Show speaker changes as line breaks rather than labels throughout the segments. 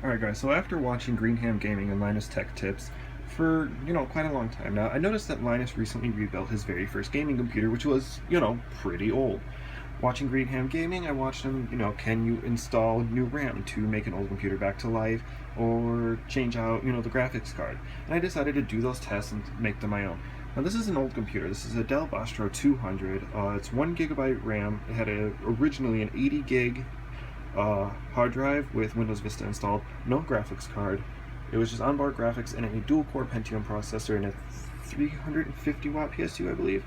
Alright guys, so after watching Greenham Gaming and Linus Tech Tips for, quite a long time now, I noticed that Linus recently rebuilt his very first gaming computer, which was, pretty old. Watching Greenham Gaming, I watched him, can you install new RAM to make an old computer back to life, or change out, the graphics card. And I decided to do those tests and make them my own. Now this is an old computer. This is a Dell Bostro 200. It's 1 GB RAM. It had originally an 80 gig hard drive with Windows Vista installed, no graphics card. It was just onboard graphics and a dual-core Pentium processor and a 350-watt PSU, I believe.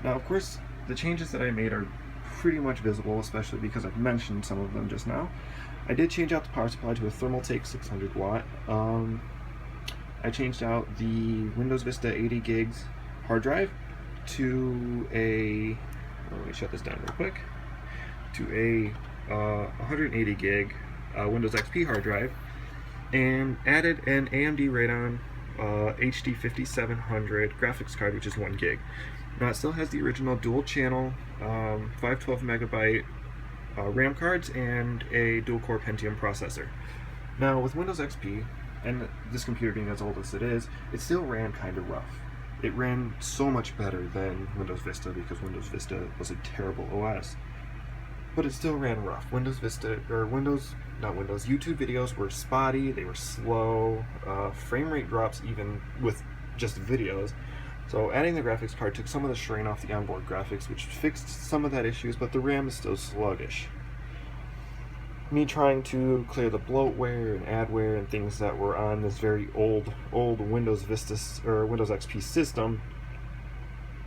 Now, of course, the changes that I made are pretty much visible, especially because I've mentioned some of them just now. I did change out the power supply to a Thermaltake 600-watt. I changed out the Windows Vista 80 gigs hard drive to a, let me shut this down real quick, to a 180 gig Windows XP hard drive, and added an AMD Radeon HD 5700 graphics card, which is 1 gig. Now it still has the original dual channel 512 megabyte RAM cards and a dual core Pentium processor. Now with Windows XP, and this computer being as old as it still ran kind of rough. It ran so much better than Windows Vista because Windows Vista was a terrible OS. But it still ran rough. Windows Vista, or YouTube videos were spotty, they were slow, frame rate drops even with just videos. So adding the graphics card took some of the strain off the onboard graphics, which fixed some of that issues, but the RAM is still sluggish. Me trying to clear the bloatware and adware and things that were on this very old Windows Vista or Windows XP system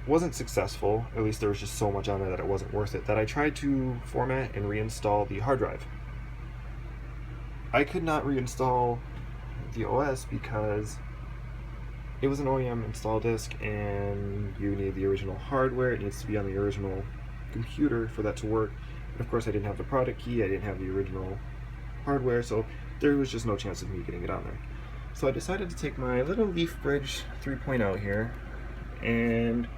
wasn't successful. At least there was just so much on there that it wasn't worth it, that I tried to format and reinstall the hard drive. I could not reinstall the OS because it was an OEM install disk and you need the original hardware. It needs to be on the original computer for that to work. And of course I didn't have the product key, I didn't have the original hardware, so there was just no chance of me getting it on there. So I decided to take my little LeafBridge 3.0 here and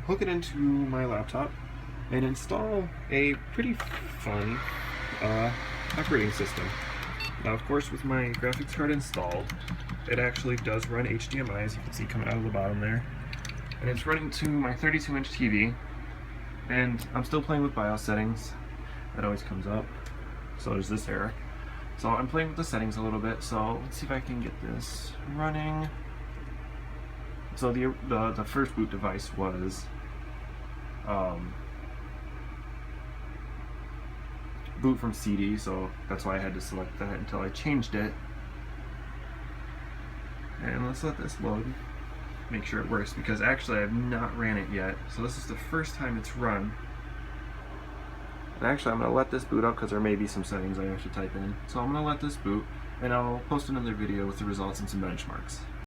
hook it into my laptop and install a pretty fun operating system. Now, of course, with my graphics card installed, it actually does run HDMI, as you can see coming out of the bottom there, and it's running to my 32-inch TV. And I'm still playing with BIOS settings. That always comes up. So there's this error. So I'm playing with the settings a little bit. So let's see if I can get this running. So the first boot device was boot from CD, so that's why I had to select that until I changed it. And let's let this load, make sure it works, because actually I've not ran it yet, so this is the first time it's run. And actually I'm going to let this boot up because there may be some settings I have to type in. So I'm going to let this boot, and I'll post another video with the results and some benchmarks.